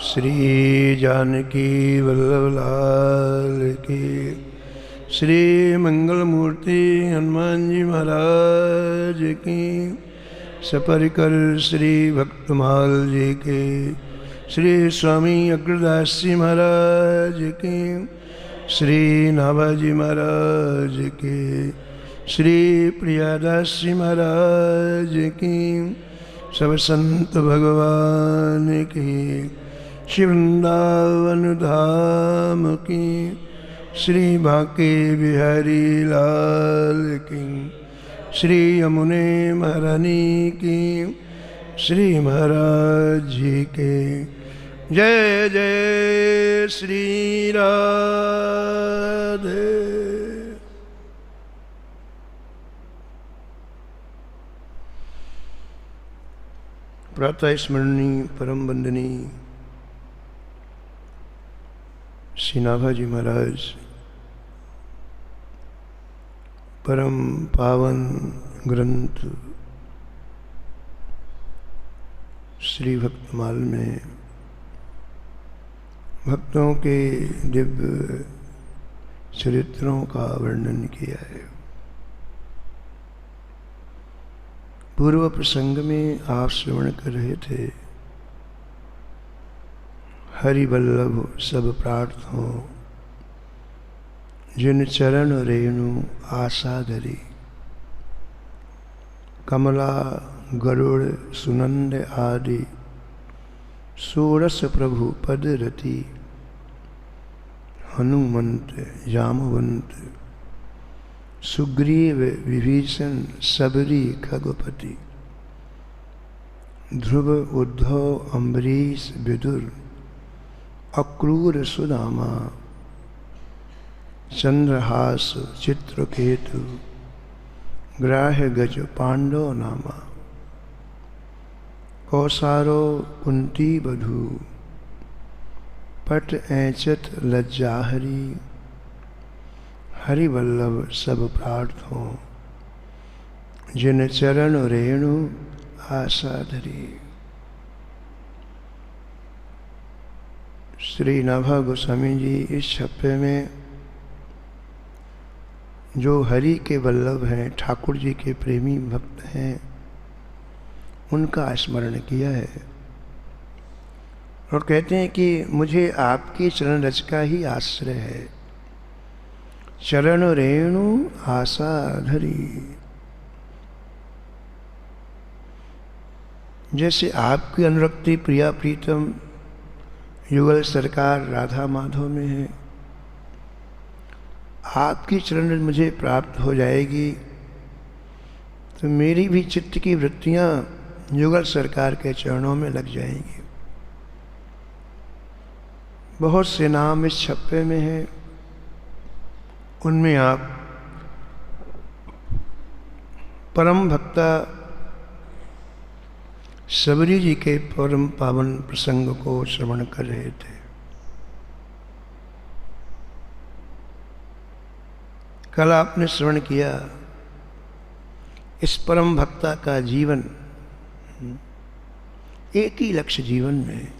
श्री जानकी वल्लभ लाल की। श्री मंगल मूर्ति हनुमान जी महाराज की। सपरिकर श्री भक्तमाल जी के। श्री स्वामी अग्रदास जी महाराज की। श्री नाभाजी महाराज की। श्री प्रियादास जी महाराज की। सब संत भगवान की। श्री वृंदावन धाम की। श्री बांके बिहारी लाल की। श्री यमुने महारानी की। श्री महाराज जी के। जय जय श्री राधे। प्रातः स्मरणीय परम वंदनीय श्री नाभाजी महाराज परम पावन ग्रंथ श्री भक्तमाल में भक्तों के दिव्य चरित्रों का वर्णन किया है। पूर्व प्रसंग में आप श्रवण कर रहे थे, हरि वल्लभ सब प्रार्थ हो, जिन चरण रेणु आशा धरी। कमला गरुड़ सुनंद आदि सोरस प्रभु पद रति। हनुमंत जामवंत सुग्रीव विभीषण सबरी खगपति। ध्रुव उद्धव अम्बरीश विदुर अक्रूर सुदामा। चंद्रहास चित्रकेतु ग्राह्य गज पांडव नामा। कौसारो कुंती बधू पट ऐचत लज्जाहरी। हरि वल्लभ सब प्रार्थ हो, जिन चरण रेणु आशा धरी। श्री नाभा गोस्वामी जी इस छप्पे में जो हरि के वल्लभ हैं, ठाकुर जी के प्रेमी भक्त हैं, उनका स्मरण किया है और कहते हैं कि मुझे आपकी चरण रज का ही आश्रय है। चरण रेणु आशा धरी। जैसे आपकी अनुरक्ति प्रिया प्रीतम युगल सरकार राधा माधव में है, आपकी चरण मुझे प्राप्त हो जाएगी तो मेरी भी चित्त की वृत्तियां युगल सरकार के चरणों में लग जाएंगी। बहुत से नाम इस छप्पे में हैं, उनमें आप परम भक्ता सबरी जी के परम पावन प्रसंग को श्रवण कर रहे थे। कल आपने श्रवण किया इस परम भक्ता का जीवन, एक ही लक्ष्य जीवन में,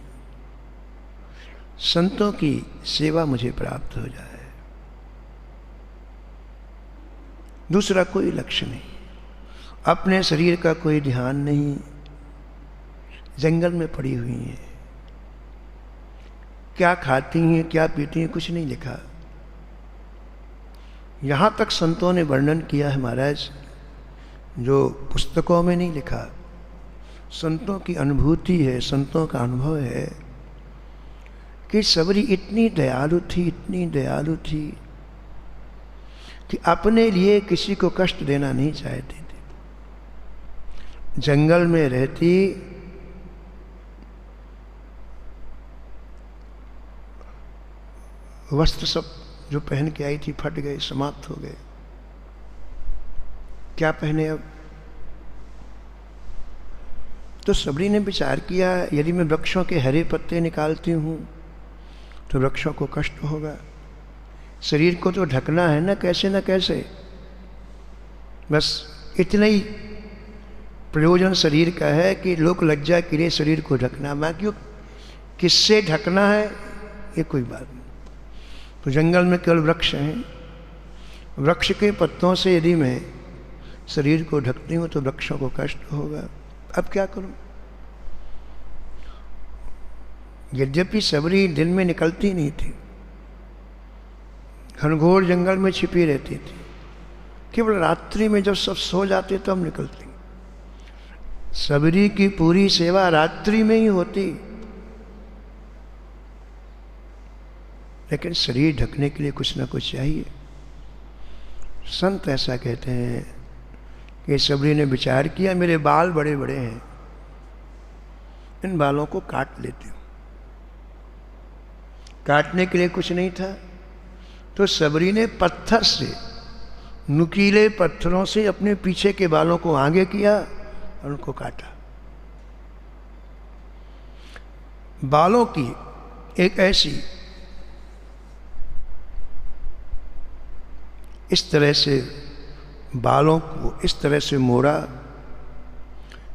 संतों की सेवा मुझे प्राप्त हो जाए, दूसरा कोई लक्ष्य नहीं, अपने शरीर का कोई ध्यान नहीं, जंगल में पड़ी हुई हैं, क्या खाती हैं क्या पीती हैं कुछ नहीं लिखा। यहाँ तक संतों ने वर्णन किया है महाराज, जो पुस्तकों में नहीं लिखा, संतों की अनुभूति है, संतों का अनुभव है कि सबरी इतनी दयालु थी, इतनी दयालु थी कि अपने लिए किसी को कष्ट देना नहीं चाहती थी। जंगल में रहती, वस्त्र सब जो पहन के आई थी फट गए, समाप्त हो गए, क्या पहने अब। तो सबरी ने विचार किया, यदि मैं वृक्षों के हरे पत्ते निकालती हूँ तो वृक्षों को कष्ट होगा, शरीर को तो ढकना है ना कैसे न कैसे, बस इतना ही प्रयोजन शरीर का है कि लोक लज्जा के लिए शरीर को ढकना। मैं क्यों किससे ढकना है ये कोई बात नहीं। तो जंगल में केवल वृक्ष हैं, वृक्ष के पत्तों से यदि मैं शरीर को ढकती हूँ तो वृक्षों को कष्ट होगा। अब क्या करूँ? यद्यपि सबरी दिन में निकलती नहीं थी, घनघोर जंगल में छिपी रहती थी, केवल रात्रि में जब सब सो जाते तब निकलती। सबरी की पूरी सेवा रात्रि में ही होती, लेकिन शरीर ढकने के लिए कुछ ना कुछ चाहिए। संत ऐसा कहते हैं कि सबरी ने विचार किया, मेरे बाल बड़े बड़े हैं, इन बालों को काट लेती हूँ। काटने के लिए कुछ नहीं था तो सबरी ने पत्थर से, नुकीले पत्थरों से अपने पीछे के बालों को आगे किया और उनको काटा। बालों की एक ऐसी, इस तरह से बालों को इस तरह से मोड़ा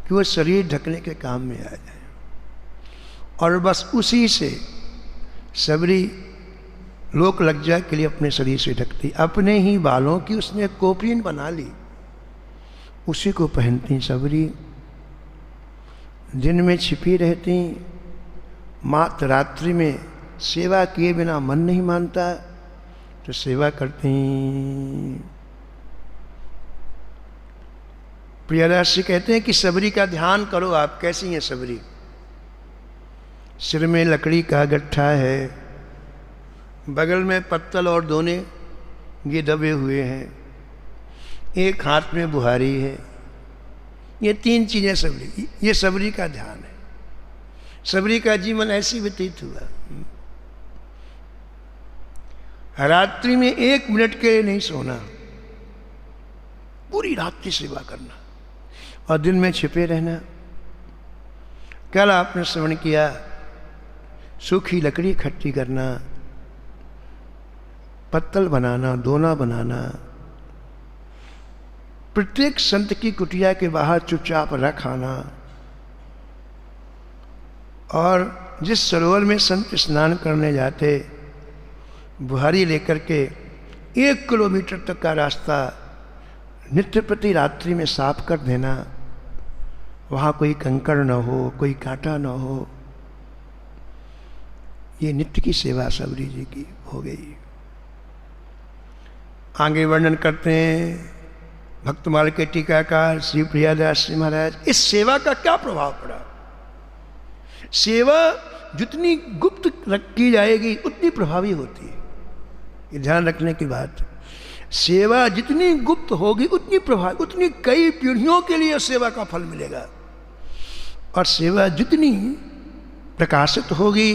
कि वो शरीर ढकने के काम में आ जाए, और बस उसी से सबरी लोक लज्जा के लिए अपने शरीर से ढकती। अपने ही बालों की उसने कोपीन बना ली, उसी को पहनती सबरी। दिन में छिपी रहती, मात्र रात्रि में सेवा किए बिना मन नहीं मानता तो सेवा करती। प्रियदास जी कहते हैं कि सबरी का ध्यान करो आप। कैसी हैं सबरी? सिर में लकड़ी का गट्ठा है, बगल में पत्तल और दोने ये दबे हुए हैं, एक हाथ में बुहारी है। ये तीन चीजें सबरी, ये सबरी का ध्यान है। सबरी का जीवन ऐसी व्यतीत हुआ, रात्रि में 1 मिनट के लिए नहीं सोना, पूरी रात की सेवा करना और दिन में छिपे रहना। कल आपने श्रवण किया, सूखी लकड़ी इकट्ठी करना, पत्तल बनाना, दोना बनाना, प्रत्येक संत की कुटिया के बाहर चुपचाप रख आना, और जिस सरोवर में संत स्नान करने जाते बुहारी लेकर के 1 किलोमीटर तक का रास्ता नित्य प्रति रात्रि में साफ कर देना, वहाँ कोई कंकड़ न हो, कोई कांटा न हो। ये नित्य की सेवा सबरी जी की हो गई। आगे वर्णन करते हैं भक्तमाल के टीकाकार श्री प्रियादास जी महाराज, इस सेवा का क्या प्रभाव पड़ा। सेवा जितनी गुप्त की जाएगी उतनी प्रभावी होती है, ये ध्यान रखने की बात। सेवा जितनी गुप्त होगी उतनी प्रभावी, उतनी कई पीढ़ियों के लिए सेवा का फल मिलेगा। और सेवा जितनी प्रकाशित होगी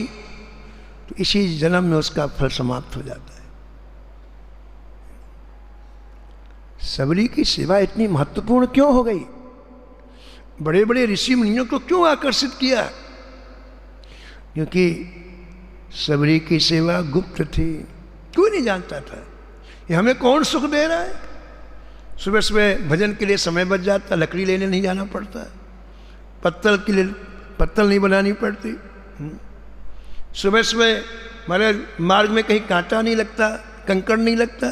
तो इसी जन्म में उसका फल समाप्त हो जाता है। सबरी की सेवा इतनी महत्वपूर्ण क्यों हो गई? बड़े बड़े ऋषि मुनियों को क्यों आकर्षित किया? क्योंकि सबरी की सेवा गुप्त थी, कोई नहीं जानता था ये हमें कौन सुख दे रहा है। सुबह सुबह भजन के लिए समय बच जाता, लकड़ी लेने नहीं जाना पड़ता, पत्तल के लिए पत्तल नहीं बनानी पड़ती, सुबह सुबह हमारे मार्ग में कहीं कांटा नहीं लगता, कंकड़ नहीं लगता।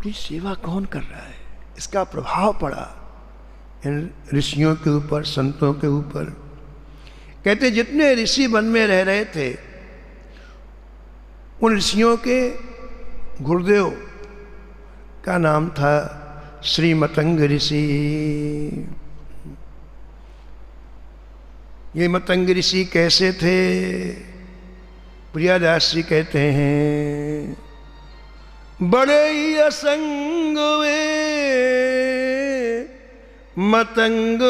ये सेवा कौन कर रहा है? इसका प्रभाव पड़ा इन ऋषियों के ऊपर, संतों के ऊपर। कहते जितने ऋषि वन में रह रहे थे उन ऋषियों के गुरुदेव का नाम था श्री मतंग ऋषि। ये मतंग ऋषि कैसे थे? प्रियादास जी कहते हैं, बड़े ही असंग वे मतंग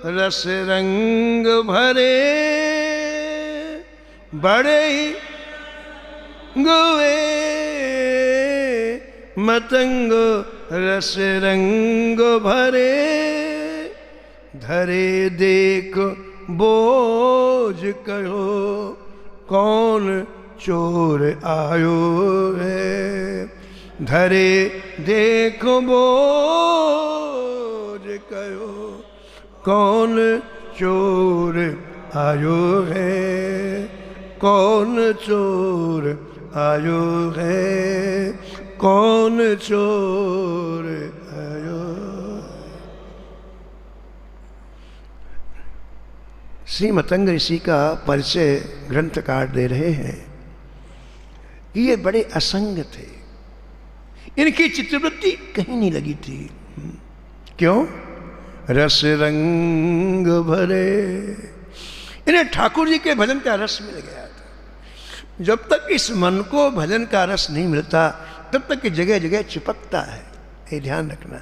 रस रंग भरे, बड़े ही गोवे मतंग रस रंग भरे, धरे देख बोझ कहो कौन चोर आयो है, धरे देख बोझ कहो कौन चोर आयो है, कौन चोर आयो है, कौन चोर आयो। श्री मतंग ऋषि का परिचय ग्रंथकार दे रहे हैं कि ये बड़े असंग थे, इनकी चित्रवृत्ति कहीं नहीं लगी थी। क्यों? रस रंग भरे, इन्हें ठाकुर जी के भजन का रस मिल गया था। जब तक इस मन को भजन का रस नहीं मिलता तब तक जगह जगह चिपकता है, ये ध्यान रखना।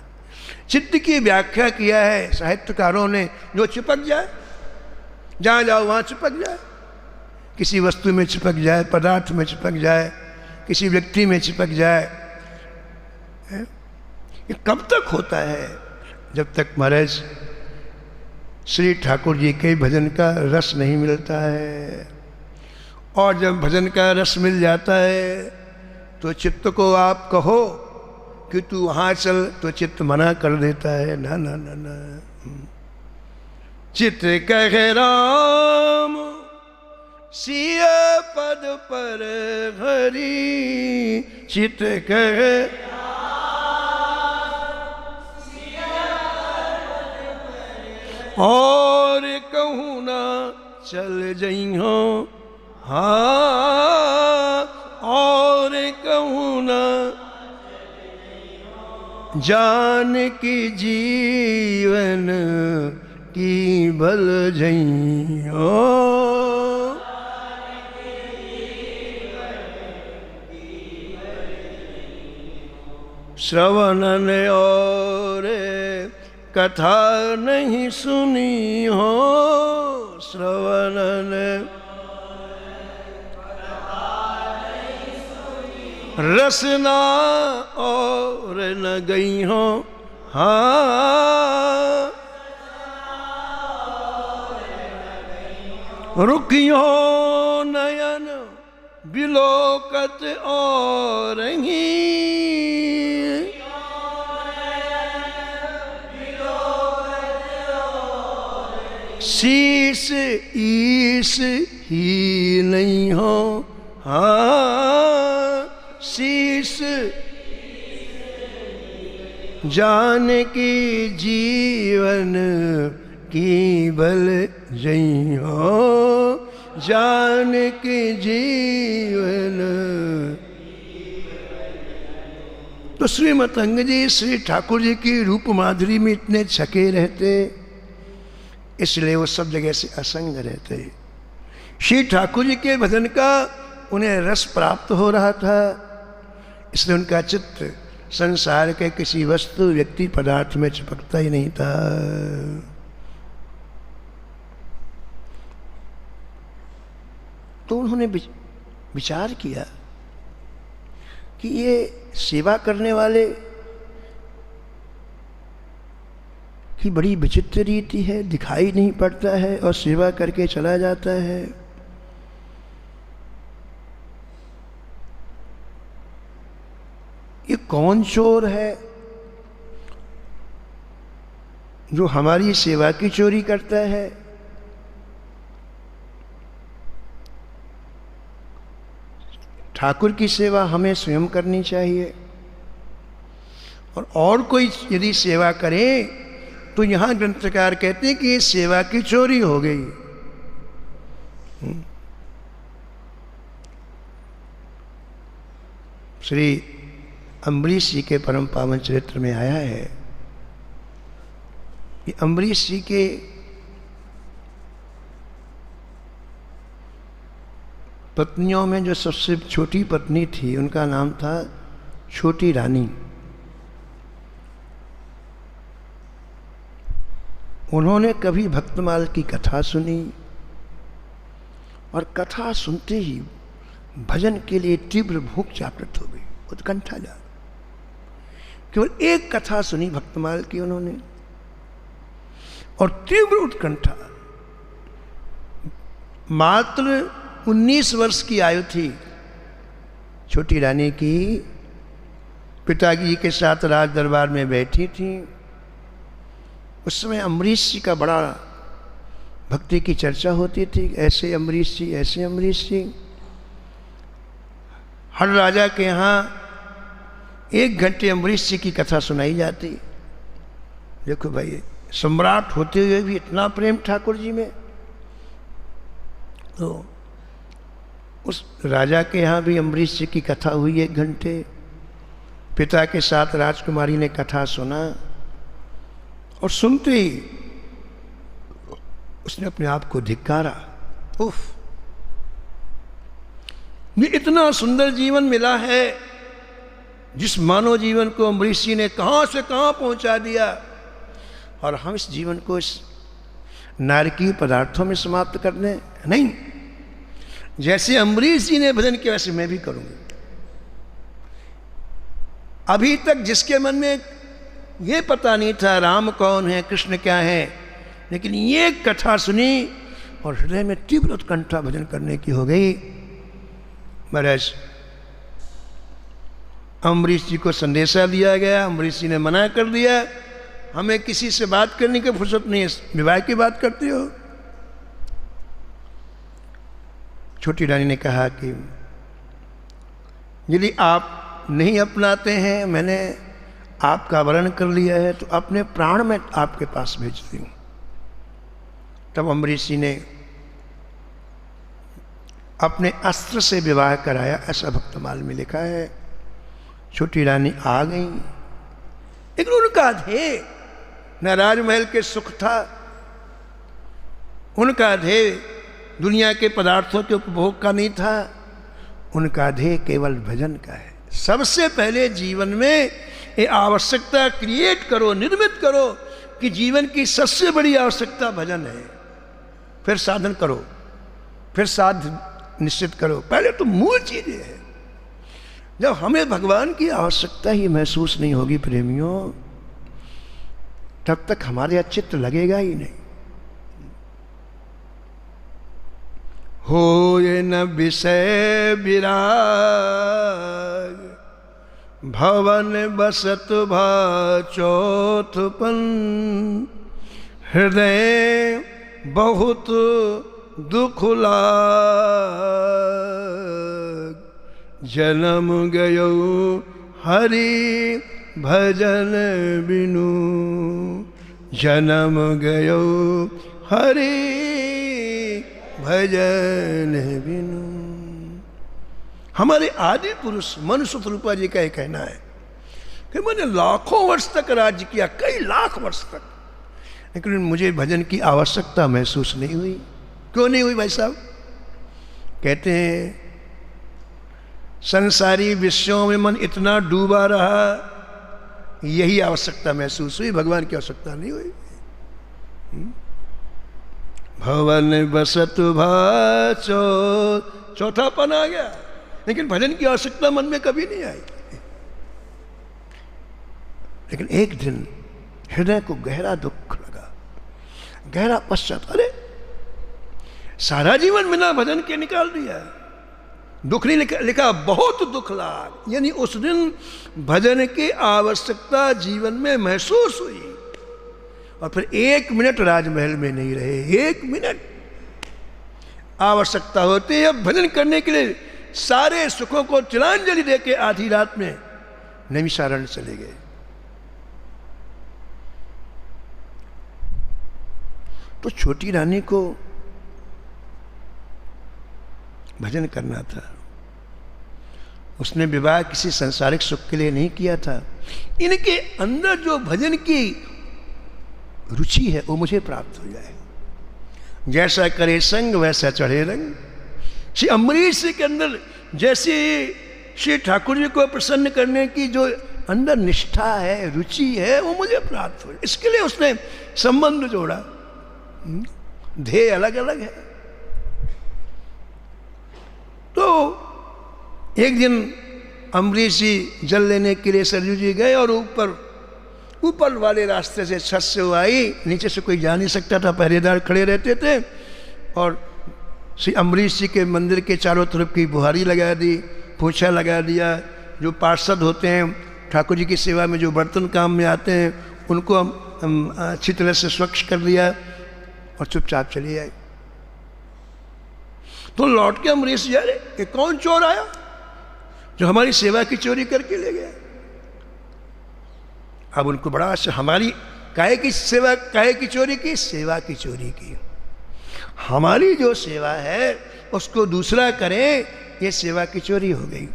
चित्त की व्याख्या किया है साहित्यकारों ने, जो चिपक जाए, जहाँ जाओ वहाँ चिपक जाए, किसी वस्तु में चिपक जाए, पदार्थ में चिपक जाए, किसी व्यक्ति में चिपक जाए। ये कब तक होता है? जब तक महाराज श्री ठाकुर जी के भजन का रस नहीं मिलता है। और जब भजन का रस मिल जाता है तो चित्त को आप कहो कि तू वहाँ चल, तो चित्त मना कर देता है, ना ना ना ना। चित्त कहे राम सिय पद पर हरि, चित्त कहे और कहूँ ना चल जइहो, हाँ और कहूँ ना जान की जीवन की भल जइहो। श्रवणन और कथा नहीं सुनी हो, श्रवणन रसना और न गई हो, हाँ रुकियो नयन बिलोकत और ही, शीस ईस ही नहीं हो, हाँ शीस जान की जीवन की बल जई हो, जान की जीवन। तो श्री मतंग जी श्री ठाकुर जी की रूप माधुरी में इतने छके रहते, इसलिए वो सब जगह से असंग रहते। श्री ठाकुर जी के भजन का उन्हें रस प्राप्त हो रहा था, इसलिए उनका चित्त संसार के किसी वस्तु व्यक्ति पदार्थ में चिपकता ही नहीं था। तो उन्होंने विचार किया कि ये सेवा करने वाले की बड़ी विचित्र रीति है, दिखाई नहीं पड़ता है और सेवा करके चला जाता है। ये कौन चोर है जो हमारी सेवा की चोरी करता है? ठाकुर की सेवा हमें स्वयं करनी चाहिए, और कोई यदि सेवा करे तो यहाँ ग्रंथकार कहते हैं कि ये सेवा की चोरी हो गई। श्री अम्बरीश जी के परम पावन चरित्र में आया है कि अम्बरीश जी के पत्नियों में जो सबसे छोटी पत्नी थी उनका नाम था छोटी रानी। उन्होंने कभी भक्तमाल की कथा सुनी और कथा सुनते ही भजन के लिए तीव्र भूख जागृत हो गई, उत्कंठा जा। केवल एक कथा सुनी भक्तमाल की उन्होंने और तीव्र उत्कंठा। मात्र 19 वर्ष की आयु थी छोटी रानी की, पिताजी के साथ राज दरबार में बैठी थी। उस समय अम्बरीश जी का बड़ा भक्ति की चर्चा होती थी, ऐसे अम्बरीश जी, ऐसे अम्बरीश जी। हर राजा के यहाँ 1 घंटे अम्बरीश जी की कथा सुनाई जाती। देखो भाई, सम्राट होते हुए भी इतना प्रेम ठाकुर जी में। तो उस राजा के यहाँ भी अम्बरीश जी की कथा हुई 1 घंटे। पिता के साथ राजकुमारी ने कथा सुना और सुनते ही उसने अपने आप को धिक्कारा। उफ, ये इतना सुंदर जीवन मिला है जिस मानव जीवन को अम्बरीश जी ने कहां से कहां पहुंचा दिया, और हम इस जीवन को इस नारकीय पदार्थों में समाप्त करने नहीं। जैसे अम्बरीश जी ने भजन किया वैसे मैं भी करूंगा। अभी तक जिसके मन में ये पता नहीं था राम कौन है, कृष्ण क्या है, लेकिन ये कथा सुनी और हृदय में तीव्र उत्कंठा भजन करने की हो गई। महाराज अम्बरीश जी को संदेशा दिया गया। अम्बरीश जी ने मना कर दिया, हमें किसी से बात करने की फुर्सत नहीं है, विवाह की बात करते हो। छोटी रानी ने कहा कि यदि आप नहीं अपनाते हैं, मैंने आपका वर्ण कर लिया है, तो अपने प्राण में आपके पास भेजती हूँ। तब अम्बरीश जी ने अपने अस्त्र से विवाह कराया, ऐसा भक्तमाल में लिखा है। छोटी रानी आ गई, लेकिन उनका ध्येय न राजमहल के सुख था, उनका ध्येय दुनिया के पदार्थों के उपभोग का नहीं था, उनका ध्येय केवल भजन का है। सबसे पहले जीवन में ये आवश्यकता क्रिएट करो, निर्मित करो कि जीवन की सबसे बड़ी आवश्यकता भजन है। फिर साधन करो, फिर साध निश्चित करो, पहले तो मूल चीज है। जब हमें भगवान की आवश्यकता ही महसूस नहीं होगी प्रेमियों, तब तक हमारे चित्त लगेगा ही नहीं। हो ये न विषय विराग, भवन बसत भा चौथपन, हृदय बहुत दुख लाग, जन्म गयो हरि भजन बिनु, जन्म गयो हरि भजन बिनु। हमारे आदि पुरुष मनुष्य रूपा जी का यह कहना है कि मैंने लाखों वर्ष तक राज्य किया, कई लाख वर्ष तक, लेकिन मुझे भजन की आवश्यकता महसूस नहीं हुई। क्यों नहीं हुई भाई साहब? कहते हैं संसारी विषयों में मन इतना डूबा रहा, यही आवश्यकता महसूस हुई, भगवान की आवश्यकता नहीं हुई। भवन बसत भाचो, चौथापन आ गया, लेकिन भजन की आवश्यकता मन में कभी नहीं आई। लेकिन एक दिन हृदय को गहरा दुख लगा, गहरा पश्चात, अरे सारा जीवन बिना भजन के निकाल दिया। दुख नहीं लिखा, बहुत दुख लाग, यानी उस दिन भजन की आवश्यकता जीवन में महसूस हुई। और फिर 1 मिनट राजमहल में नहीं रहे, 1 मिनट आवश्यकता होती है भजन करने के लिए। सारे सुखों को तिलांजलि देके आधी रात में नैमिषारण्य चले गए। तो छोटी रानी को भजन करना था। उसने विवाह किसी सांसारिक सुख के लिए नहीं किया था। इनके अंदर जो भजन की रुचि है वो मुझे प्राप्त हो जाए। जैसा करे संग वैसा चढ़े रंग। श्री अम्बरीश के अंदर जैसे श्री ठाकुर जी को प्रसन्न करने की जो अंदर निष्ठा है, रुचि है, वो मुझे प्राप्त हो। इसके लिए उसने संबंध जोड़ा। ध्येय अलग अलग है। तो एक दिन अम्बरीश जी जल लेने के लिए सरयू जी गए और ऊपर वाले रास्ते से छत से वो आई, नीचे से कोई जा नहीं सकता था, पहरेदार खड़े रहते थे। और श्री अम्बरीश जी के मंदिर के चारों तरफ की बुहारी लगा दी, पोछा लगा दिया। जो पार्षद होते हैं ठाकुर जी की सेवा में, जो बर्तन काम में आते हैं, उनको अच्छी तरह से स्वच्छ कर दिया। और चुपचाप चली आई। तो लौट के अमरीश जा रहे कि कौन चोर आया जो हमारी सेवा की चोरी करके ले गया। अब उनको बड़ा आश्चर्य, हमारी काहे की सेवा, काहे की चोरी की? सेवा की चोरी की। हमारी जो सेवा है उसको दूसरा करे, ये सेवा की चोरी हो गई।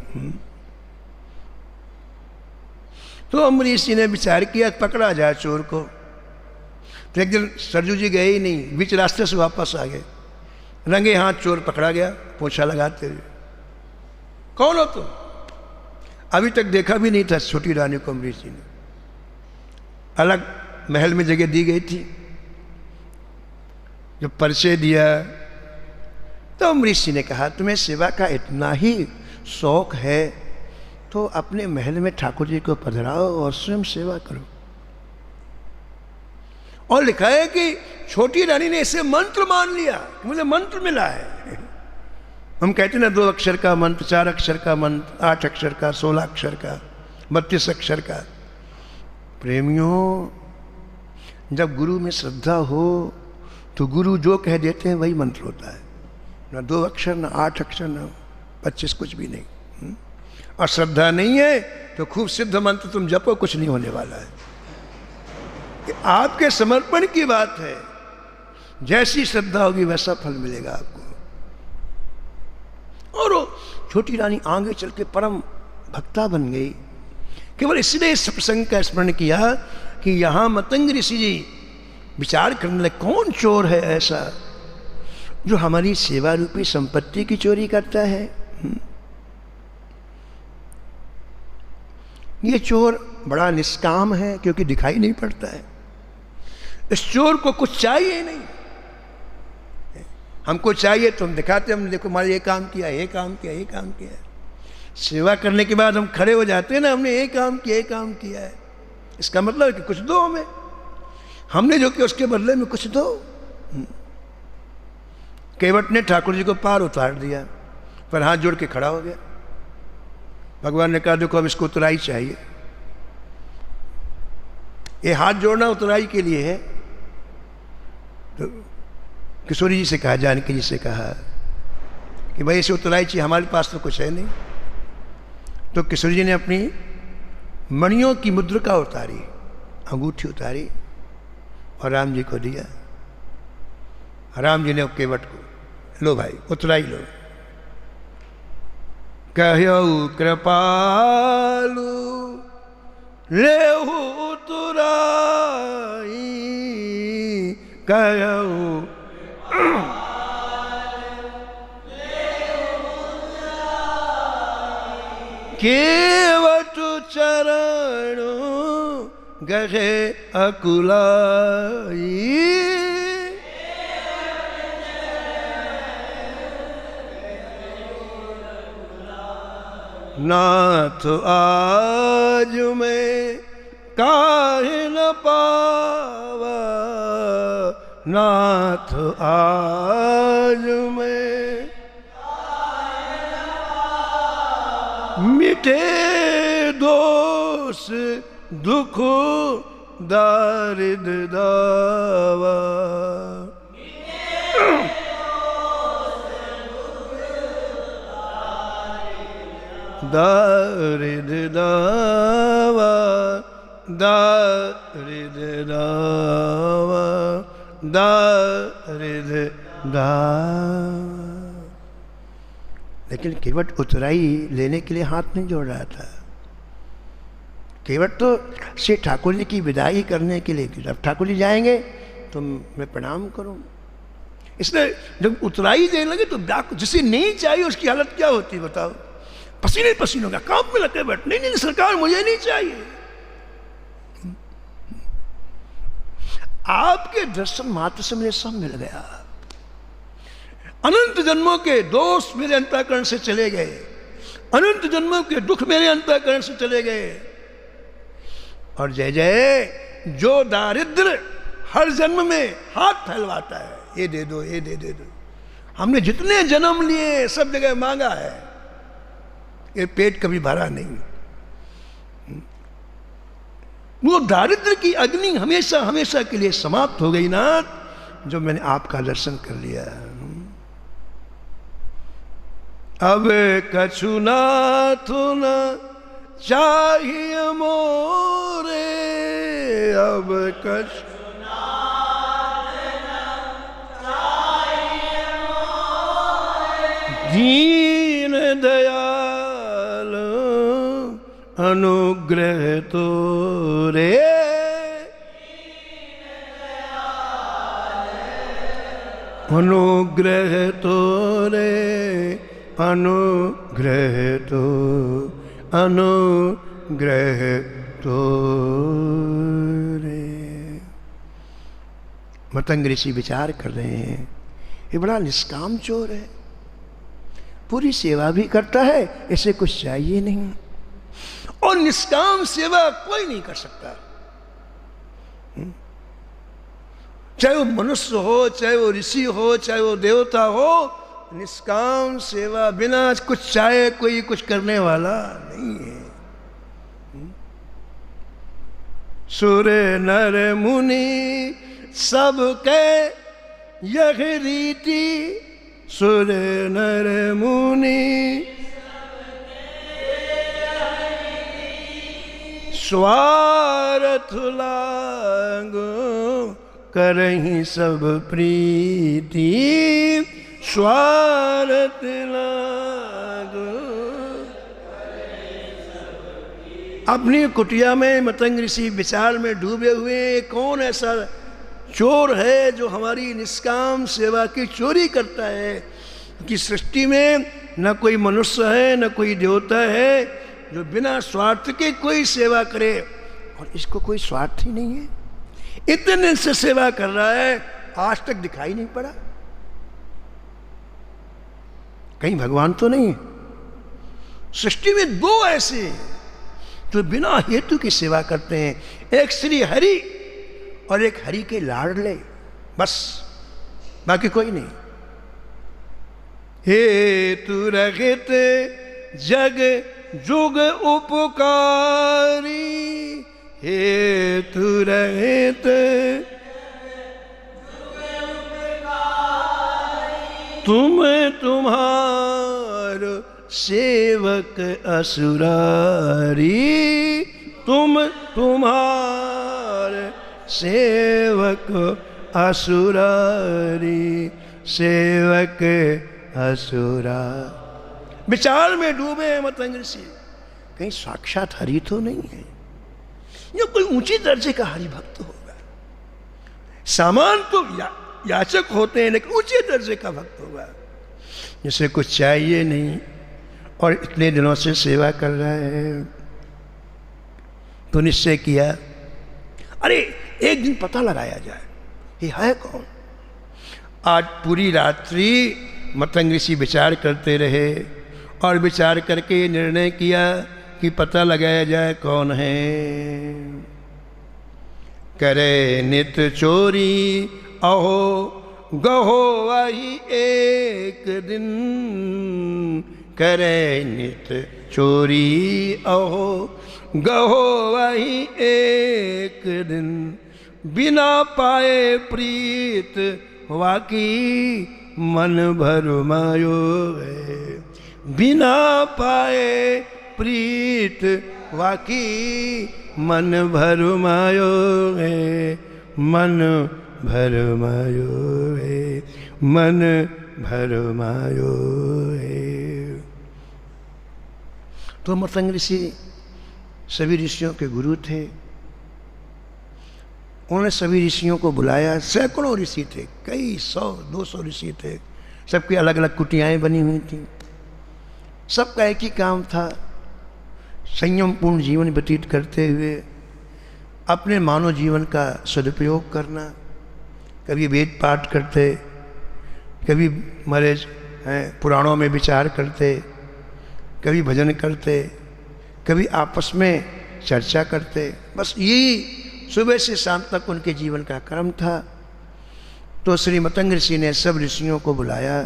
तो अमरीश जी ने विचार किया पकड़ा जाए चोर को। तो एक दिन सरजू जी गए ही नहीं, बीच रास्ते से वापस आ गए। रंगे हाथ चोर पकड़ा गया, पोछा लगाते हुए, कौन हो तुम? अभी तक देखा भी नहीं था छोटी रानी को अमरीश जी ने। अलग महल में जगह दी गई थी। जब परिचय दिया तो अमरीश जी ने कहा तुम्हें सेवा का इतना ही शौक है तो अपने महल में ठाकुर जी को पधराओ और स्वयं सेवा करो। और लिखा है कि छोटी रानी ने इसे मंत्र मान लिया कि मुझे मंत्र मिला है। हम कहते ना 2 अक्षर का मंत्र, 4 अक्षर का मंत्र, 8 अक्षर का, 16 अक्षर का, 32 अक्षर का। प्रेमियों, जब गुरु में श्रद्धा हो तो गुरु जो कह देते हैं वही मंत्र होता है। ना 2 अक्षर, ना 8 अक्षर, ना 25, कुछ भी नहीं। और श्रद्धा नहीं है तो खूब सिद्ध मंत्र तुम जपो, कुछ नहीं होने वाला है। कि आपके समर्पण की बात है, जैसी श्रद्धा होगी वैसा फल मिलेगा आपको। और वो छोटी रानी आगे चल के परम भक्ता बन गई। केवल इसलिए इस प्रसंग का स्मरण किया कि यहां मतंग ऋषि जी विचार करने लगे कौन चोर है ऐसा जो हमारी सेवा रूपी संपत्ति की चोरी करता है। ये चोर बड़ा निष्काम है क्योंकि दिखाई नहीं पड़ता है। इस चोर को कुछ चाहिए नहीं। हमको चाहिए तो हम दिखाते, हम देखो हमारे ये काम किया, ये काम किया, ये काम किया। सेवा करने के बाद हम खड़े हो जाते हैं ना, हमने ये काम किया, ये काम किया है। इसका मतलब है कि कुछ दो हमें, हमने जो किया उसके बदले में कुछ दो। केवट ने ठाकुर जी को पार उतार दिया, पर हाथ जोड़ के खड़ा हो गया। भगवान ने कहा देखो अब इसको उतराई चाहिए। ये हाथ जोड़ना उतराई के लिए है। तो किशोरी जी से कहा, जानकी जी से कहा कि भाई इसे उतराई चाहिए, हमारे पास तो कुछ है नहीं। तो किशोरी जी ने अपनी मणियों की मुद्रिका उतारी, अंगूठी उतारी और राम जी को दिया। राम जी ने केवट को, लो भाई उतराई लो। कहऊ कृपालु लेहु उतराई, कहऊ केवट चरण गहे अकुलाई, नाथ आज में काहे न पावा, नाथ आज में मिटे दोष दुख दारिद दावा, दारिद दावा, दारिद दावा, दारिद दावा। लेकिन केवट उतराई लेने के लिए हाथ नहीं जोड़ रहा था। केवट तो श्री ठाकुर जी की विदाई करने के लिए, जब ठाकुर जी जाएंगे तो मैं प्रणाम करूं। इसलिए जब उतराई देने लगे तो जिसे नहीं चाहिए उसकी हालत क्या होती बताओ? पसीने पसीनों का काम में लगे बैठ, नहीं नहीं सरकार मुझे नहीं चाहिए। आपके दर्शन मात्र से मुझे सब मिल गया। अनंत जन्मों के दोष मेरे अंतःकरण से चले गए, अनंत जन्मों के दुख मेरे अंतःकरण से चले गए। और जय जय जो दारिद्र हर जन्म में हाथ फैलवाता है, ये दे दो, ये दे दो। हमने जितने जन्म लिए सब जगह मांगा है, ये पेट कभी भरा नहीं। वो दारिद्र की अग्नि हमेशा हमेशा के लिए समाप्त हो गई ना। जो मैंने आपका दर्शन कर लिया। अब कछु नाथु न चाहिए मोरे, अब कछु दीन दयाल अनुग्रह तोरे, अनुग्रह तोरे, अनुग्रह तो, अनुग्रह तोरे। मतंग ऋषि विचार कर रहे हैं, ये बड़ा निष्काम चोर है, पूरी सेवा भी करता है, इसे कुछ चाहिए नहीं, और निष्काम सेवा कोई नहीं कर सकता। चाहे वो मनुष्य हो, चाहे वो ऋषि हो, चाहे वो देवता हो, निष्काम सेवा बिना कुछ चाहे कोई कुछ करने वाला नहीं है। सुर नर मुनि सबके यह रीति, सुर नर मुनि स्वार्थ लागो करहि सब प्रीति, स्वार्थ लागो। अपनी कुटिया में मतंग ऋषि विचार में डूबे हुए, कौन ऐसा चोर है जो हमारी निष्काम सेवा की चोरी करता है? कि सृष्टि में न कोई मनुष्य है, न कोई देवता है जो बिना स्वार्थ के कोई सेवा करे, और इसको कोई स्वार्थ ही नहीं है, इतने से सेवा कर रहा है, आज तक दिखाई नहीं पड़ा। कहीं भगवान तो नहीं है। सृष्टि में दो ऐसे हैं जो बिना हेतु की सेवा करते हैं, एक श्री हरि और एक हरि के लाडले, बस, बाकी कोई नहीं। हेतु रहित जग जुग उपकारी, हेतु रहित तुम तुम्हार सेवक असुरारी, तुम तुम्हार सेवक असुरारी, सेवक असुरा। विचार में डूबे हैं मतंग ऋषि, कहीं साक्षात हरि तो नहीं है, ये कोई ऊंचे दर्जे का हरि भक्त होगा। सामान तो याचक होते हैं, लेकिन ऊंचे दर्जे का भक्त होगा, जिसे कुछ चाहिए नहीं और इतने दिनों से सेवा कर रहा है। तो निश्चय किया, अरे एक दिन पता लगाया जाए ये है कौन। आज पूरी रात्रि मतंग ऋषि विचार करते रहे, और विचार करके निर्णय किया कि पता लगाया जाए कौन है। करे नित चोरी अहो गहो वही एक दिन, करे नित चोरी अहो गहो वही एक दिन, बिना पाए प्रीत वाकी मन भर मायो है, बिना पाए प्रीत वाकी मन भर मायो है, मन भर मायो है, मन भर मायो है। तो मतंग ऋषि सभी ऋषियों के गुरु थे। उन्होंने सभी ऋषियों को बुलाया, सैकड़ों ऋषि थे, कई 100-200 ऋषि थे, सबकी अलग अलग कुटियाएं बनी हुई थी। सबका एक ही काम था, संयमपूर्ण जीवन व्यतीत करते हुए अपने मानव जीवन का सदुपयोग करना। कभी वेद पाठ करते, कभी हमारे पुराणों में विचार करते, कभी भजन करते, कभी आपस में चर्चा करते। बस यही सुबह से शाम तक उनके जीवन का क्रम था। तो श्री मतंग ऋषि ने सब ऋषियों को बुलाया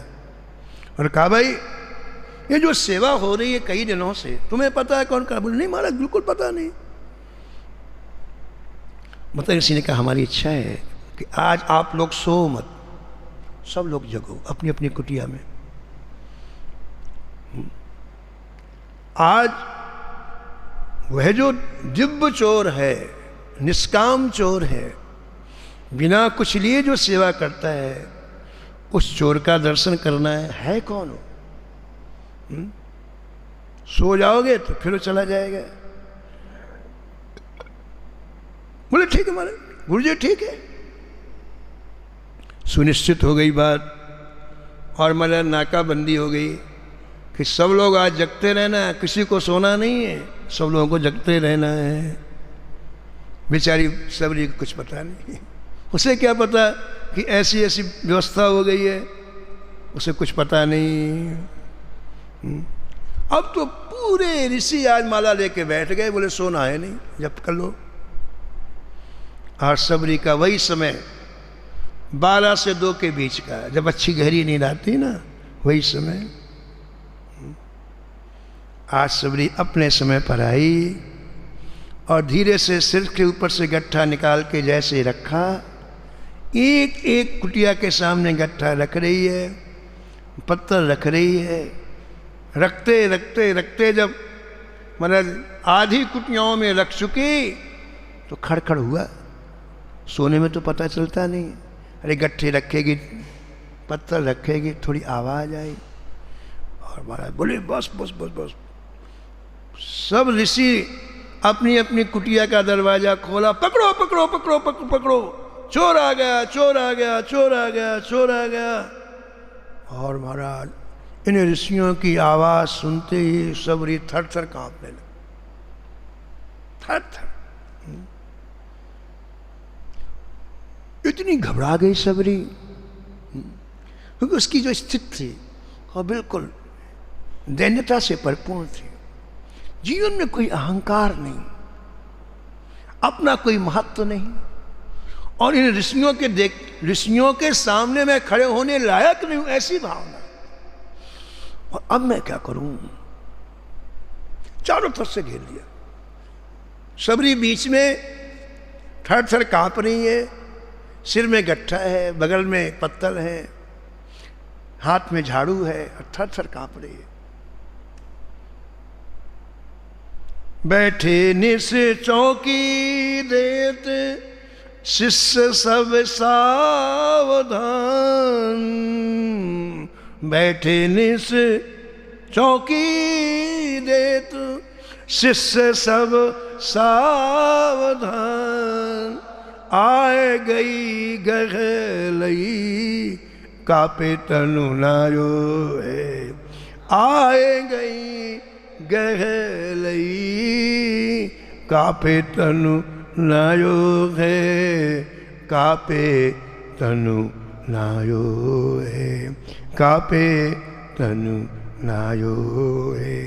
और कहा, भाई ये जो सेवा हो रही है कई दिनों से, तुम्हें पता है कौन का? बोले, नहीं महाराज, बिल्कुल पता नहीं। मतंग ऋषि ने कहा, हमारी इच्छा है कि आज आप लोग सो मत, सब लोग जगो अपनी अपनी कुटिया में। आज वह जो दिव्य चोर है, निष्काम चोर है, बिना कुछ लिए जो सेवा करता है, उस चोर का दर्शन करना है कौन हो? सो जाओगे तो फिर वो चला जाएगा। बोले ठीक है महाराज, गुरु जी ठीक है। सुनिश्चित हो गई बात और मेरा नाकाबंदी हो गई कि सब लोग आज जगते रहना है, किसी को सोना नहीं है, सब लोगों को जगते रहना है। बेचारी सबरी को कुछ पता नहीं, उसे क्या पता कि ऐसी ऐसी व्यवस्था हो गई है, उसे कुछ पता नहीं। अब तो पूरे ऋषि आज माला लेके बैठ गए, बोले सोना है नहीं, जब कर लो। और सबरी का वही समय 12 से 2 के बीच का, जब अच्छी गहरी नींद आती ना, वही समय। आज सबरी अपने समय पर आई और धीरे से सिर के ऊपर से गट्ठा निकाल के जैसे रखा, एक एक कुटिया के सामने गट्ठा रख रही है, पत्थर रख रही है। रखते रखते रखते जब मतलब आधी कुटियाओं में रख चुकी तो खड़खड़ हुआ। सोने में तो पता चलता नहीं, अरे गट्ठे रखेगी, पत्थर रखेगी, थोड़ी आवाज आई और महाराज बोले बस बस बस बस। सब ऋषि अपनी अपनी कुटिया का दरवाजा खोला, पकड़ो पकड़ो पकड़ो पकड़ो पकड़ो, चोर आ गया चोर आ गया चोर आ गया चोर आ गया। और महाराज इन ऋषियों की आवाज सुनते ही सबरी थर थर कांपने लगे, थर थर। इतनी घबरा गई सबरी, क्योंकि उसकी जो स्थिति थी वो बिल्कुल दैन्यता से परिपूर्ण थी। जीवन में कोई अहंकार नहीं, अपना कोई महत्व नहीं, और इन ऋषियों के सामने मैं खड़े होने लायक नहीं हूं, ऐसी भावना। और अब मैं क्या करूं? चारों तरफ से घेर लिया। सबरी बीच में थर थर कांप रही है, सिर में गट्ठा है, बगल में पत्तल है, हाथ में झाड़ू है और थर थर कांप रही है। बैठे निस चौकी देत शिष्य सब सावधान, बैठे निस चौकी देत शिष्य सब सावधान। आए गई गहलई कापे तनु नायो है, आए गई गहलई कापे तनु नायो है, कापे तनु नायो है, कापे तनु नायो है।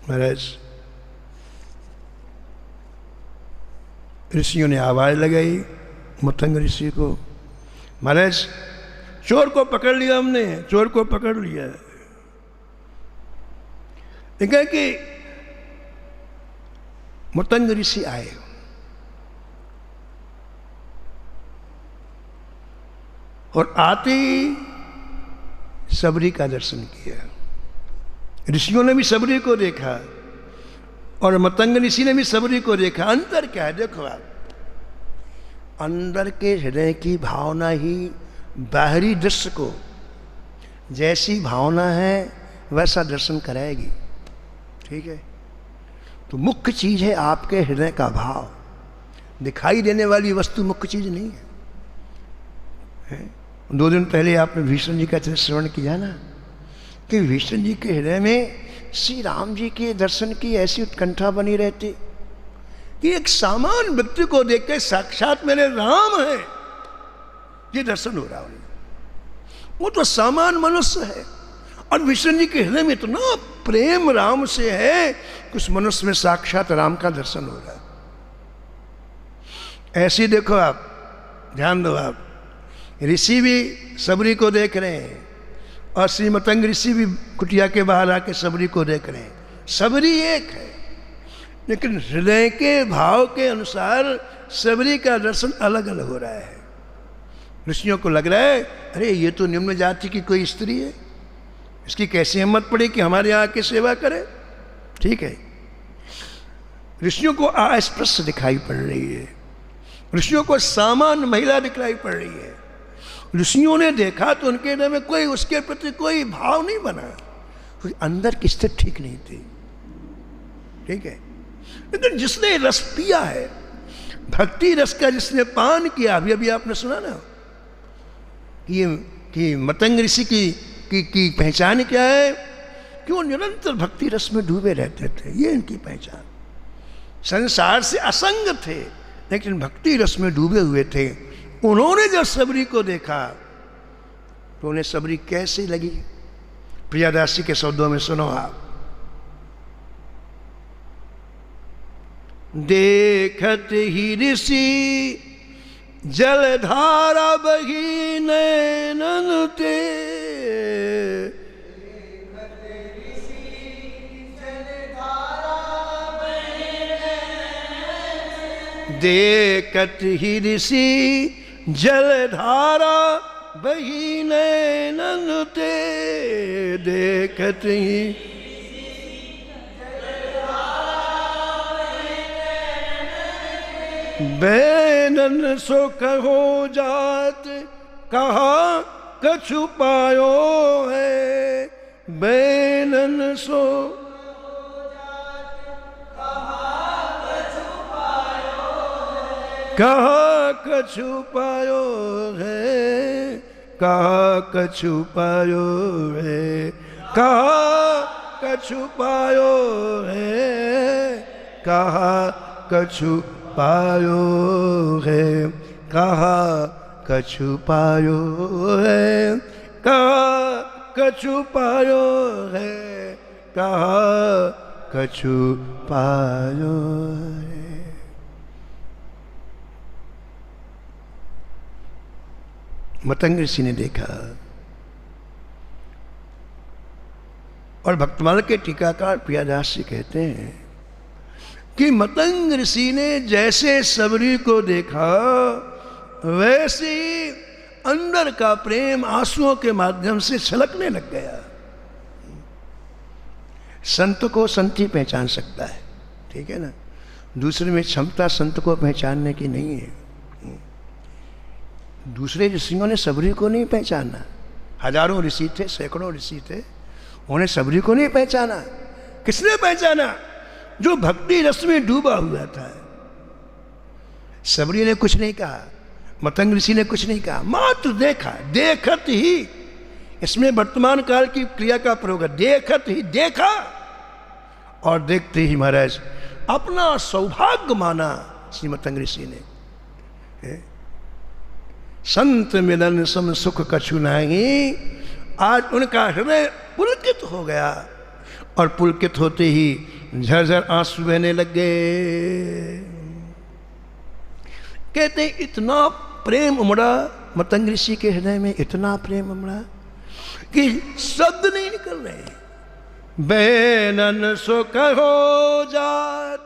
महाराज ऋषियों ने आवाज लगाई मुतंग ऋषि को, महाराज चोर को पकड़ लिया हमने, चोर को पकड़ लिया। देखा कि मुतंग ऋषि आए और आते ही सबरी का दर्शन किया। ऋषियों ने भी सबरी को देखा और मतंग ऋषि ने भी सबरी को देखा। अंतर क्या है? देखो आप, अंदर के हृदय की भावना ही बाहरी दृश्य को जैसी भावना है वैसा दर्शन कराएगी। ठीक है, तो मुख्य चीज है आपके हृदय का भाव, दिखाई देने वाली वस्तु मुख्य चीज नहीं है। 2 दिन पहले आपने भीष्म जी का चरित्र श्रवण किया ना, कि भीष्म जी के हृदय में श्री राम जी के दर्शन की ऐसी उत्कंठा बनी रहती कि एक सामान्य व्यक्ति को देख के साक्षात मेरे राम है ये दर्शन हो रहा है। वो तो सामान्य मनुष्य है और भीष्म जी के हृदय में इतना प्रेम राम से है कि उस मनुष्य में साक्षात राम का दर्शन हो रहा है। ऐसे देखो आप, ध्यान दो आप, ऋषि भी सबरी को देख रहे हैं और श्री मतंग ऋषि भी कुटिया के बाहर आके सबरी को देख रहे हैं। सबरी एक है, लेकिन हृदय के भाव के अनुसार सबरी का दर्शन अलग अलग हो रहा है। ऋषियों को लग रहा है अरे ये तो निम्न जाति की कोई स्त्री है, इसकी कैसी हिम्मत पड़ी कि हमारे यहाँ की सेवा करे। ठीक है, ऋषियों को अस्पष्ट दिखाई पड़ रही है, ऋषियों को सामान्य महिला दिखाई पड़ रही है। ऋषियों ने देखा तो उनके हृदय में कोई उसके प्रति कोई भाव नहीं बना, क्योंकि अंदर की स्थिति ठीक नहीं थी। ठीक है, लेकिन जिसने रस पिया है, भक्ति रस का जिसने पान किया, अभी अभी आपने सुना ना कि मतंग ऋषि की पहचान क्या है कि वो निरंतर भक्ति रस में डूबे रहते थे। ये इनकी पहचान, संसार से असंग थे लेकिन भक्ति रस में डूबे हुए थे। उन्होंने जब सबरी को देखा तो उन्हें सबरी कैसी लगी, प्रियादासी के शब्दों में सुनो आप। देखत ही ऋषि जलधारा बही नैनन ते, देखत ही ऋषि जलधारा बही नैनन ते, देखत ही बैनन सो कहो जात कहा कछु पायो है, बैनन सो कहा कछु पायो है, कहा कछु पायो है, कहा कछु पायो है, कहा कछु पायो है, कहा कछु पायो है, कहा कछु पायो है, कहा कछु पायो है। मतंग ऋषि ने देखा और भक्तमाल के टीकाकार प्रियादास जी कहते हैं कि मतंग ऋषि ने जैसे सबरी को देखा वैसे ही अंदर का प्रेम आंसुओं के माध्यम से छलकने लग गया। संत को संत ही पहचान सकता है, ठीक है ना, दूसरे में क्षमता संत को पहचानने की नहीं है। दूसरे ऋषियों ने सबरी को नहीं पहचाना, हजारों ऋषि थे, सैकड़ों ऋषि थे, उन्हें सबरी को नहीं पहचाना। किसने पहचाना? जो भक्ति रस में डूबा हुआ था। सबरी ने कुछ नहीं कहा, मतंग ऋषि ने कुछ नहीं कहा, मात्र देखा। देखत ही, इसमें वर्तमान काल की क्रिया का प्रयोग है। देखत ही, देखा और देखते ही महाराज अपना सौभाग्य माना श्री मतंग ऋषि ने। संत मिलन सम सुख कछु नहीं। आज उनका हृदय पुलकित हो गया और पुलकित होते ही झरझर आंसू बहने लग गए। कहते इतना प्रेम उमड़ा मतंग ऋषि के हृदय में, इतना प्रेम उमड़ा कि शब्द नहीं निकल रहे। बैनन सो कहो जात,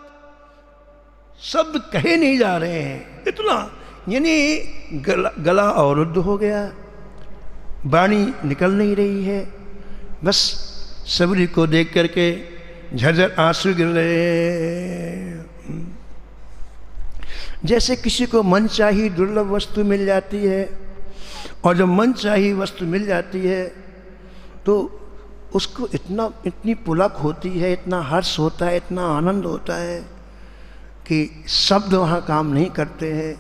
शब्द कहे नहीं जा रहे हैं, इतना, यानी गला अवरुद्ध हो गया, वाणी निकल नहीं रही है। बस सबरी को देख करके झरझर आंसू गिर रहे। जैसे किसी को मनचाही दुर्लभ वस्तु मिल जाती है और जब मनचाही वस्तु मिल जाती है तो उसको इतनी पुलक होती है, इतना हर्ष होता है, इतना आनंद होता है कि शब्द वहाँ काम नहीं करते हैं।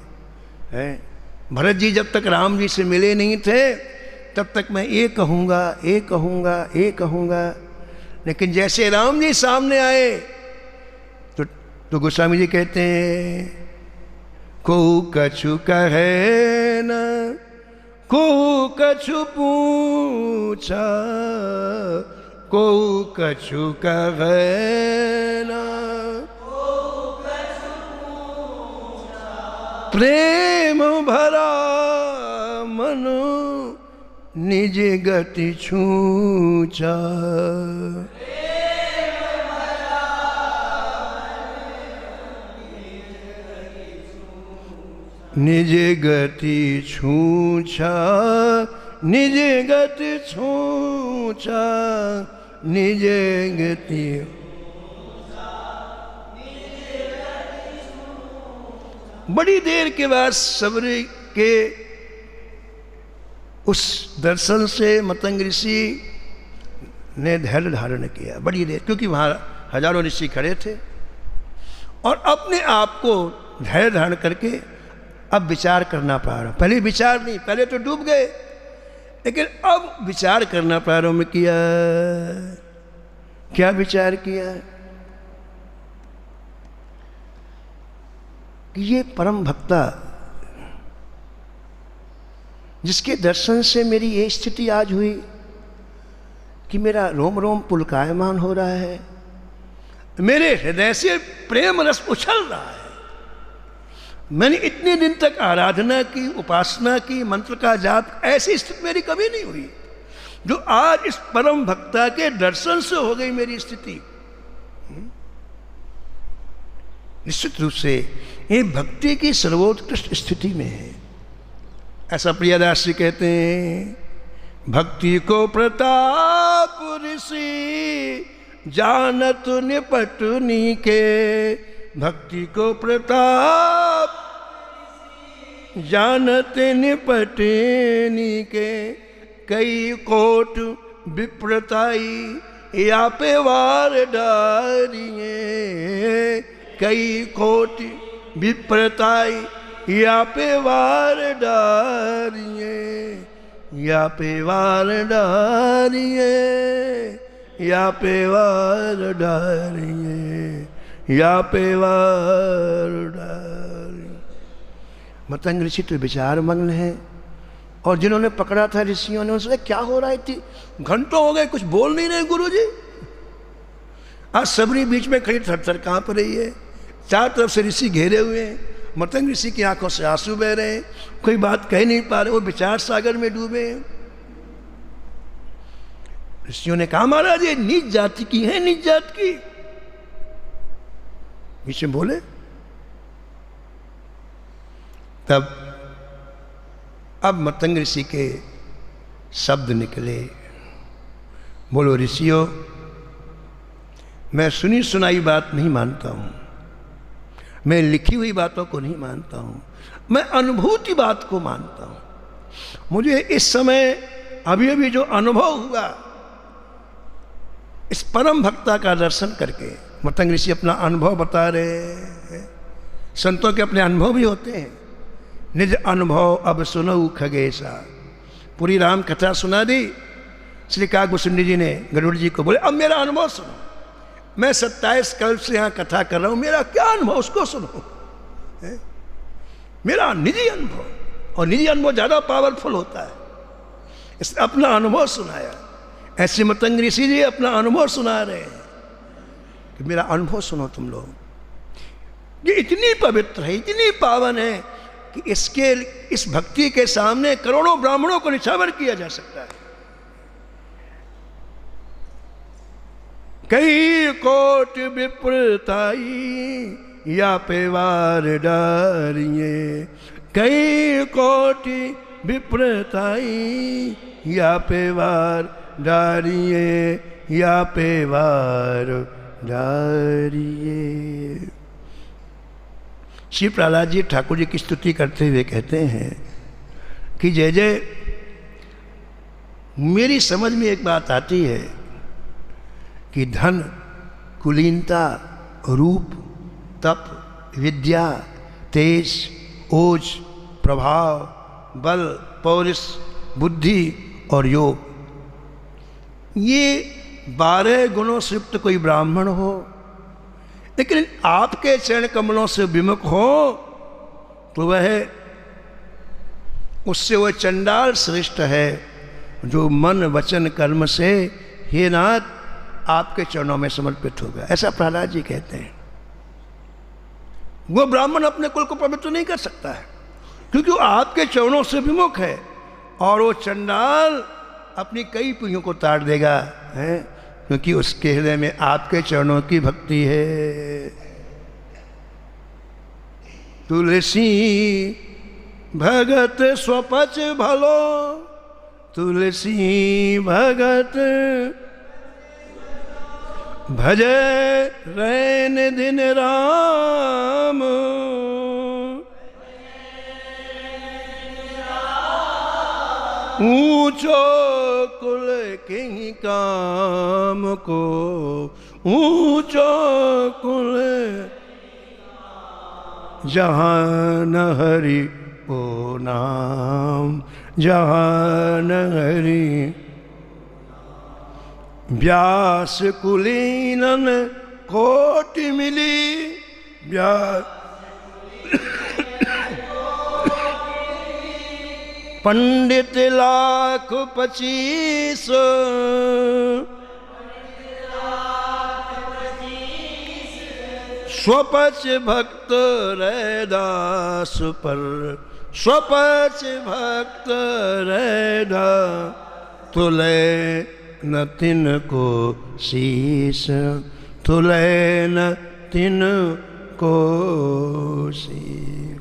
भरत जी जब तक राम जी से मिले नहीं थे तब तक मैं ये कहूँगा, ये कहूँगा, ये कहूँगा, लेकिन जैसे राम जी सामने आए तो गोस्वामी जी कहते हैं को कछु कहे न को कछु पूछा, को कछु कहे न प्रेम भरा मनु निज गति छूचा। निज गति छूछा, निज गति छूछा, निज गति। बड़ी देर के बाद सबरी के उस दर्शन से मतंग ऋषि ने धैर्य धारण किया, बड़ी देर, क्योंकि वहाँ हजारों ऋषि खड़े थे, और अपने आप को धैर्य धारण करके अब विचार करना प्रारंभ। पहले विचार नहीं, पहले तो डूब गए, लेकिन अब विचार करना प्रारंभ किया। क्या विचार किया? कि ये परम भक्ता जिसके दर्शन से मेरी ये स्थिति आज हुई कि मेरा रोम रोम पुलकायमान हो रहा है, मेरे हृदय से प्रेम रस उछल रहा है। मैंने इतने दिन तक आराधना की, उपासना की, मंत्र का जाप, ऐसी स्थिति मेरी कभी नहीं हुई जो आज इस परम भक्ता के दर्शन से हो गई मेरी स्थिति। निश्चित रूप से ये भक्ति की सर्वोत्कृष्ट स्थिति में है। ऐसा प्रियदास जी कहते हैं, भक्ति को प्रताप ऋषि जानत निपटनी के, भक्ति को प्रताप जानत निपटनी के, कई कोट विप्रताई या पे वार डारिए, कई कोट विप्रताई या पे वार डारिए, या पे वार डारिए, या पे वार डारिए, या पे वार डारिए। मतंग ऋषि तो विचार मग्न है, और जिन्होंने पकड़ा था ऋषियों ने उनसे, क्या हो रहा है, इतनी घंटों हो गए कुछ बोल नहीं रहे गुरुजी। आज सबरी बीच में खड़ी थर-थर कांप रही है, चार तरफ से ऋषि घेरे हुए हैं, मतंग ऋषि की आंखों से आंसू बह रहे हैं, कोई बात कह नहीं पा रहे, वो विचार सागर में डूबे हैं। ऋषियों ने कहा, महाराज ये नीच जाति की है, नीच जात की। बीच में बोले, तब अब मतंग ऋषि के शब्द निकले, बोलो ऋषियों, मैं सुनी सुनाई बात नहीं मानता हूं, मैं लिखी हुई बातों को नहीं मानता हूं, मैं अनुभूति बात को मानता हूं। मुझे इस समय अभी अभी जो अनुभव हुआ इस परम भक्ता का दर्शन करके, मतंग ऋषि अपना अनुभव बता रहे हैं। संतों के अपने अनुभव भी होते हैं। निज अनुभव अब सुनऊ खगेशा, पूरी राम कथा सुना दी। श्री काकभूषुंडी जी ने गरुड़ जी को बोले, अब मेरा अनुभव सुनो, मैं 27 कल्प से यहाँ कथा कर रहा हूँ, मेरा क्या अनुभव उसको सुनो। मेरा निजी अनुभव, और निजी अनुभव ज़्यादा पावरफुल होता है, इसने अपना अनुभव सुनाया। ऐसे मतंग ऋषि जी अपना अनुभव सुना रहे हैं कि मेरा अनुभव सुनो तुम लोग। ये इतनी पवित्र है, इतनी पावन है कि इसके इस भक्ति के सामने करोड़ों ब्राह्मणों को निछावर किया जा सकता है। कई कोट विप्रताई या पे वार डारिए, कई कोटि विप्रताई या पे वार डारिए, या पे वार डारिए। श्री प्रहलाद जी ठाकुर जी की स्तुति करते हुए कहते हैं कि जय जय, मेरी समझ में एक बात आती है कि धन, कुलीनता, रूप, तप, विद्या, तेज, ओज, प्रभाव, बल, पौरुष, बुद्धि और योग, ये 12 गुणों से युक्त कोई ब्राह्मण हो, लेकिन आपके चरण कमलों से विमुख हो तो वह, उससे वह चंडाल श्रेष्ठ है जो मन वचन कर्म से हे नाथ आपके चरणों में समर्पित होगा। ऐसा प्रहलाद जी कहते हैं। वो ब्राह्मण अपने कुल को पवित्र नहीं कर सकता है क्योंकि वो आपके चरणों से विमुख है, और वो चंडाल अपनी कई पीढ़ियों को ताड़ देगा, है, क्योंकि उसके हृदय में आपके चरणों की भक्ति है। तुलसी भगत स्वपच भलो तुलसी भगत भजे रैन दिन राम ऊंचो कुल के काम को ऊंचो कुल जहाँ न हरि को नाम जहाँ न हरि व्यास कुलीनन कोटि मिली व्यास पंडित लाख 25 स्वपच भक्त रैदास पर स्वपच भक्त रैदास तुले न तिन को शीस तुले न तिन को शीस।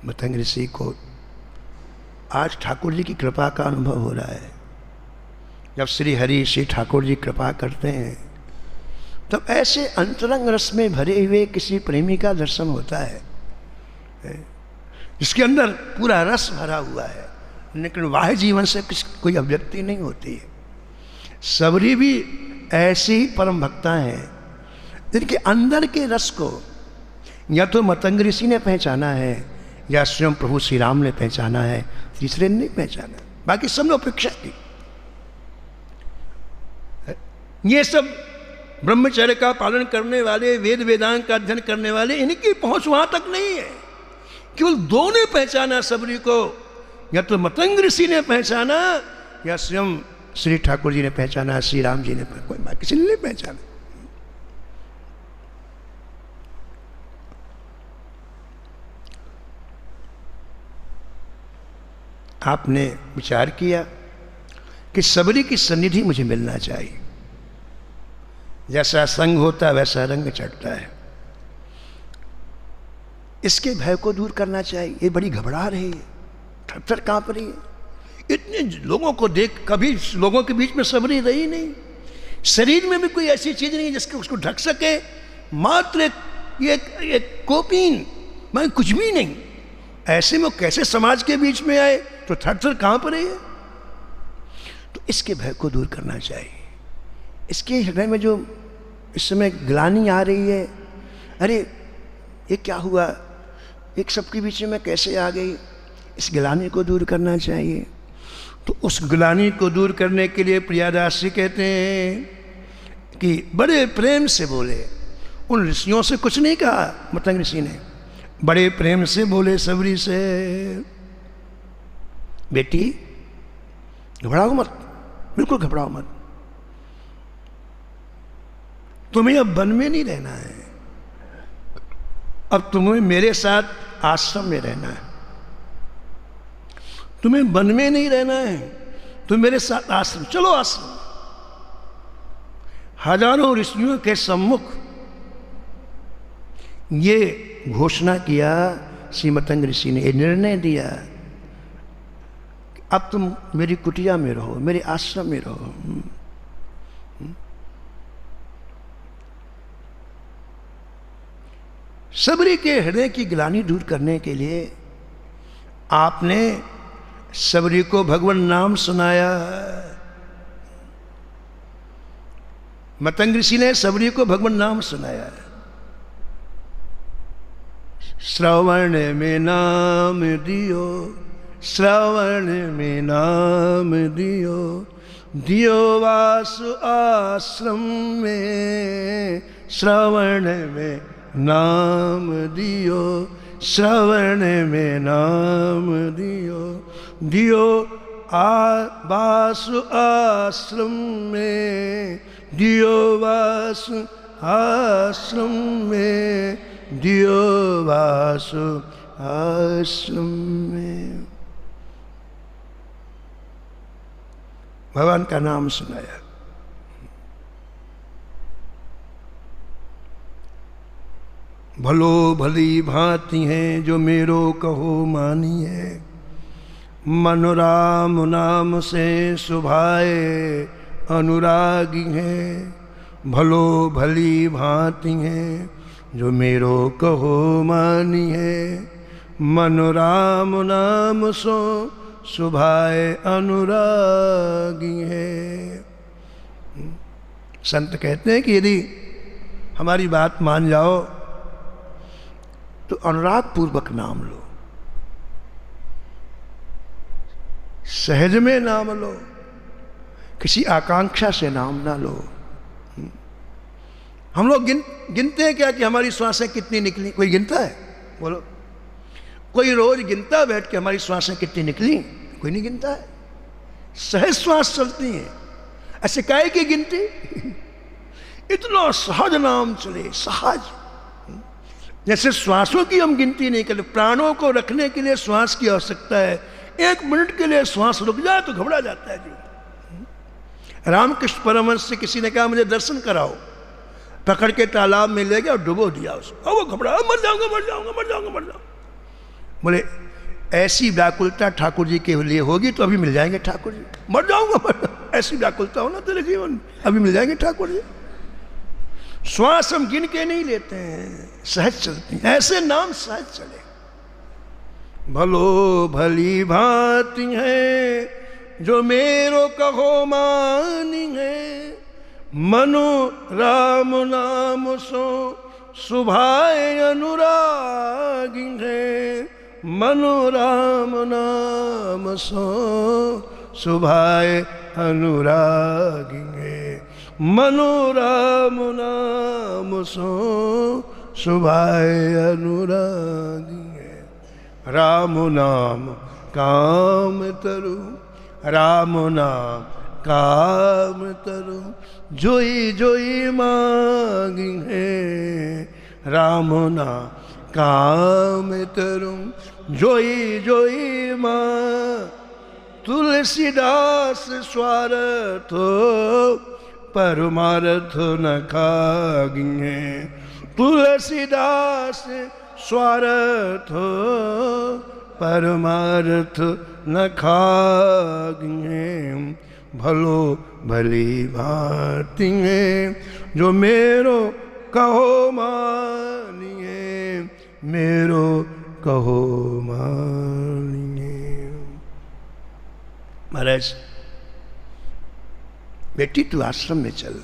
मतंग ऋषि को आज ठाकुर जी की कृपा का अनुभव हो रहा है। जब श्री हरि श्री ठाकुर जी कृपा करते हैं तब ऐसे अंतरंग रस में भरे हुए किसी प्रेमी का दर्शन होता है जिसके अंदर पूरा रस भरा हुआ है, लेकिन बाह्य जीवन से कोई अभिव्यक्ति नहीं होती है। सबरी भी ऐसी ही परम भक्ता हैं जिनके अंदर के रस को या तो मतंग ऋषि ने पहचाना है या स्वयं प्रभु श्री राम ने पहचाना है, तीसरे ने नहीं पहचाना, बाकी सब ने उपेक्षा की। ये सब ब्रह्मचर्य का पालन करने वाले, वेद वेदांत का अध्ययन करने वाले, इनकी पहुंच वहां तक नहीं है। केवल दो ने पहचाना सबरी को, या तो मतंग ऋषि ने पहचाना या स्वयं श्री ठाकुर जी ने पहचाना, श्री राम जी ने, कोई किसी ने नहीं पहचाना। आपने विचार किया कि सबरी की सन्निधि मुझे मिलना चाहिए। जैसा संग होता है वैसा रंग चढ़ता है। इसके भय को दूर करना चाहिए। ये बड़ी घबरा रही है, थर-थर कांप रही है। इतने लोगों को देख, कभी लोगों के बीच में सबरी रही नहीं। शरीर में भी कोई ऐसी चीज नहीं जिसके उसको ढक सके, मात्र एक कोपीन, मैं कुछ भी नहीं। ऐसे में कैसे समाज के बीच में आए, तो थर-थर कांप रही है। तो इसके भय को दूर करना चाहिए। इसके हृदय में जो इस समय ग्लानि आ रही है, अरे ये क्या हुआ, एक सबके बीच में कैसे आ गई, इस ग्लानि को दूर करना चाहिए। तो उस ग्लानि को दूर करने के लिए प्रियादास जी कहते हैं कि बड़े प्रेम से बोले। उन ऋषियों से कुछ नहीं कहा मतंग ऋषि ने, बड़े प्रेम से बोले सबरी से, बेटी घबराओ मत, बिल्कुल घबराओ मत। तुम्हें अब वन में नहीं रहना है, अब तुम्हें मेरे साथ आश्रम में रहना है। तुम्हें वन में नहीं रहना है, तुम मेरे साथ आश्रम चलो। आश्रम हजारों ऋषियों के सम्मुख ये घोषणा किया श्री मतंग ऋषि ने, निर्णय दिया अब तुम मेरी कुटिया में रहो, मेरे आश्रम में रहो। सबरी के हृदय की ग्लानि दूर करने के लिए आपने सबरी को भगवान नाम सुनाया। मतंग ऋषि ने सबरी को भगवान नाम सुनाया। श्रवण में नाम दियो, श्रवण में नाम दियो, दियो वास आश्रम में, श्रवण में नाम दियो, श्रवण में नाम दियो, दियो वास आश्रम में, दियो वास आश्रम में, दियो वास आश्रम में। भगवान का नाम सुनाया। भलो भली भांति हैं जो मेरो कहो मानिए, मन राम नाम से सुभाए अनुरागी हैं। भलो भली भांति हैं जो मेरो कहो मानिए, मन राम नाम सो सुभाए अनुरागी है। संत कहते हैं कि यदि हमारी बात मान जाओ तो अनुराग पूर्वक नाम लो, सहज में नाम लो, किसी आकांक्षा से नाम ना लो। हम लोग गिनते हैं क्या कि हमारी श्वासें कितनी निकली? कोई गिनता है? बोलो, कोई रोज गिनता बैठ के हमारी श्वासें कितनी निकली? कोई नहीं गिनता है। सहज श्वास चलती हैं, ऐसे काहे की गिनती? इतना सहज नाम चले, सहज। जैसे श्वासों की हम गिनती नहीं करते, प्राणों को रखने के लिए श्वास की आवश्यकता है। 1 मिनट के लिए श्वास रुक जाए तो घबरा जाता है जी। रामकृष्ण परमहंस से किसी ने कहा मुझे दर्शन कराओ, पकड़ के तालाब में ले गया और डुबो दिया उसको। और वो घबरा, मर जाऊंगा मर जाऊंगा मर जाऊंगा मर जाऊंगा। बोले ऐसी व्याकुलता ठाकुर जी के लिए होगी तो अभी मिल जाएंगे ठाकुर जी। मर जाऊंगा ऐसी व्याकुलता हो ना तेरे जीवन, अभी मिल जाएंगे ठाकुर जी। श्वास हम गिन के नहीं लेते हैं, सहज चलती हैं। ऐसे नाम सहज चले। भलो भली भांति है जो मेरो कहो मानी है, मनो राम नाम सो सुभाए अनुरागी है। मनो राम नाम सो सुभाए अनुरागी है। मनो राम नाम सो सुभाए अनुरागी है। राम नाम काम तरु, राम नाम काम तरु, जोई जोई मांगी है। राम नाम काम तरु, जोई जोई मां। तुलसीदास स्वार्थ परमार्थ न खागिए। तुलसीदास स्वार्थ परमार्थ न खागिए। भलो भली भांति जो मेरो कहो मानिए, मेरो कहो मानिए। महाराज, बेटी तू आश्रम में चल।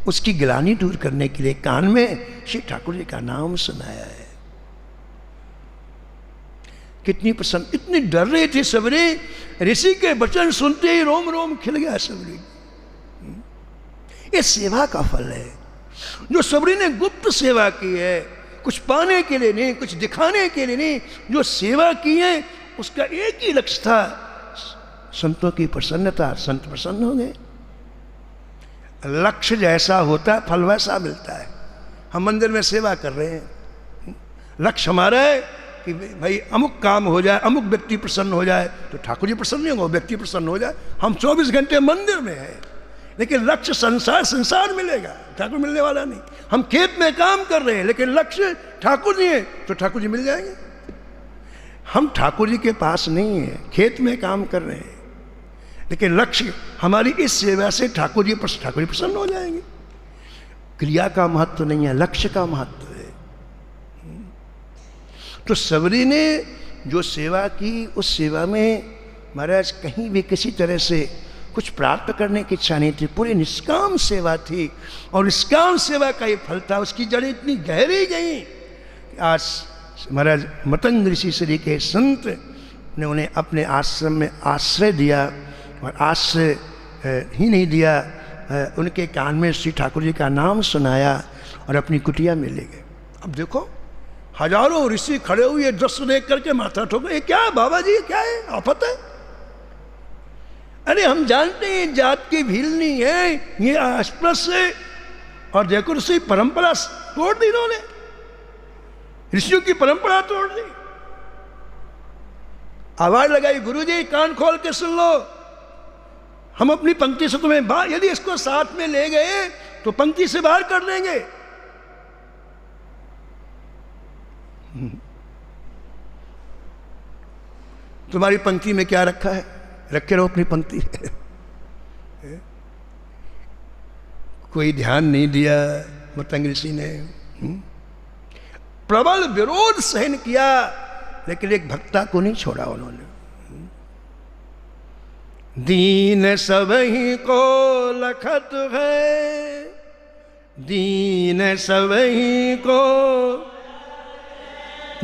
उसकी गिलानी दूर करने के लिए कान में श्री ठाकुर जी का नाम सुनाया है। कितनी प्रसन्न, इतनी डर रही थी सबरी, ऋषि के वचन सुनते ही रोम रोम खिल गया सबरी। ये सेवा का फल है। जो सबरी ने गुप्त सेवा की है, कुछ पाने के लिए नहीं, कुछ दिखाने के लिए नहीं, जो सेवा की है उसका एक ही लक्ष्य था, संतों की प्रसन्नता। संत प्रसन्न हो गए। लक्ष्य जैसा होता है फल वैसा मिलता है। हम मंदिर में सेवा कर रहे हैं, लक्ष्य हमारा है कि भाई अमुक काम हो जाए, अमुक व्यक्ति प्रसन्न हो जाए, तो ठाकुर जी प्रसन्न नहीं होगा, व्यक्ति प्रसन्न हो जाए। हम 24 घंटे मंदिर में हैं, लेकिन लक्ष्य संसार मिलेगा, ठाकुर मिलने वाला नहीं। हम खेत में काम कर रहे हैं, लेकिन लक्ष्य ठाकुर जी है, तो ठाकुर जी मिल जाएंगे। हम ठाकुर जी के पास नहीं है, खेत में काम कर रहे हैं, लेकिन लक्ष्य हमारी इस सेवा से ठाकुर जी प्रसन्न हो जाएंगे। क्रिया का महत्व नहीं है, लक्ष्य का महत्व है। तो सबरी ने जो सेवा की, उस सेवा में महाराज कहीं भी किसी तरह से कुछ प्राप्त करने की इच्छा नहीं थी, पूरी निष्काम सेवा थी। और निष्काम सेवा का ये फल था। उसकी जड़ें इतनी गहरी गई कि आज महाराज मतंग ऋषि श्री के संत ने उन्हें अपने आश्रम में आश्रय दिया, और आश्रय ही नहीं दिया, उनके कान में श्री ठाकुर जी का नाम सुनाया और अपनी कुटिया में ले गए। अब देखो, हजारों ऋषि खड़े हुए, दृश्य देख करके माथा ठोके, ये क्या है बाबा जी, ये क्या है, आफत है? अरे हम जानते हैं जात की भील नहीं है, ये अस्पृश्य है। और देखो ऋषि परंपरा तोड़ दी इन्होंने, ऋषियों की परंपरा तोड़ दी। आवाज लगाई, गुरुजी कान खोल के सुन लो, हम अपनी पंक्ति से तुम्हें बाहर, यदि इसको साथ में ले गए तो पंक्ति से बाहर कर देंगे। तुम्हारी पंक्ति में क्या रखा है, रखे रहो अपनी पंक्ति। कोई ध्यान नहीं दिया मतंग ऋषि ने, प्रबल विरोध सहन किया, लेकिन एक भक्ता को नहीं छोड़ा उन्होंने। दीन सबही को लखत है, दीन सबही को,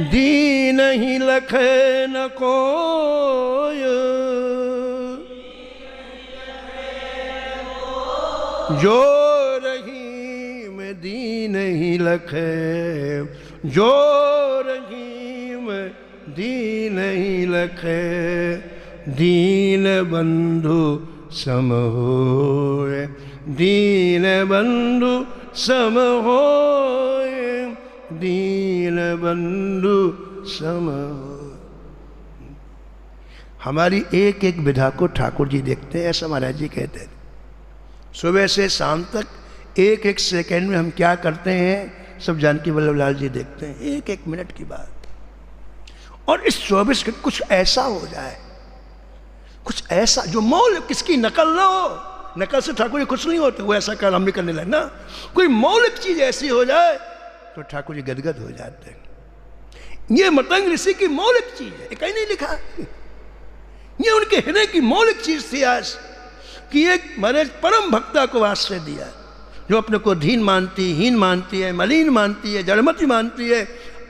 दीन ही लखे न कोय, जो रहीम दीन ही लखे, जो रहीम दीन ही लखे, दीन बंधु सम होए, दीन बंधु सम होए, दीन बंधु सम होए। हमारी एक एक विधा को ठाकुर जी देखते हैं, ऐसा महाराज जी कहते हैं। सुबह से शाम तक एक एक सेकंड में हम क्या करते हैं सब जानकी वल्लभ लाल जी देखते हैं, एक एक मिनट की बात। और इस 24 घंटे कुछ ऐसा हो जाए, कुछ ऐसा जो मौल किसकी नकल ना हो। नकल से ठाकुर जी खुश नहीं होते, वो ऐसा काम हम भी करने लगे ना। कोई मौलिक चीज ऐसी हो जाए तो ठाकुर जी गदगद हो जाते हैं। ये मतंग ऋषि की मौलिक चीज है, कहीं नहीं लिखा। ये उनके हृदय की मौलिक चीज थी आज, कि एक महाराज परम भक्ता को आश्रय दिया, जो अपने को धीन मानती, हीन मानती है, मलिन मानती है, जड़मती मानती है।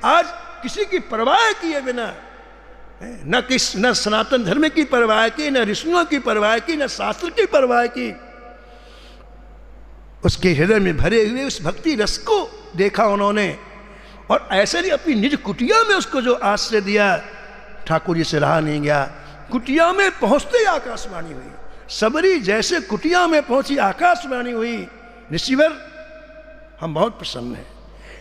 आज किसी की परवाह किए बिना, न सनातन धर्म की परवाह की, न ऋषियों की परवाह की, न शास्त्र की परवाह की, उसके हृदय में भरे हुए उस भक्ति रस को देखा उन्होंने। और ऐसे ही अपनी निज कुटिया में उसको जो आश्रय दिया, ठाकुर जी से रहा नहीं गया। कुटिया में पहुंचते ही आकाशवाणी हुई, सबरी जैसे कुटिया में पहुंची आकाशवाणी हुई, ऋषिवर हम बहुत प्रसन्न हैं।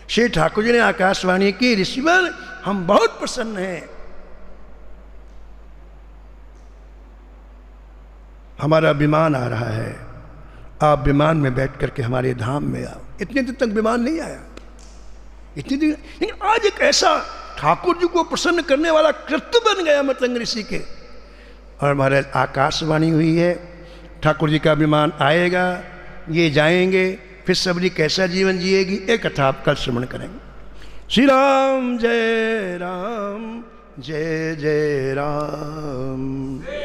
श्री ठाकुर जी ने आकाशवाणी की, ऋषिवर हम बहुत प्रसन्न हैं, हमारा विमान आ रहा है, आप विमान में बैठ करके हमारे धाम में आओ। इतने दिन तक विमान नहीं आया, इतने दिन, लेकिन आज एक ऐसा ठाकुर जी को प्रसन्न करने वाला कृत्य बन गया मतंग ऋषि के। और महाराज आकाशवाणी हुई है, ठाकुर जी का विमान आएगा, ये जाएंगे, फिर सबरी कैसा जीवन जिएगी, एक कथा आप कल श्रवण करेंगे। श्री राम जय राम, जय जय राम।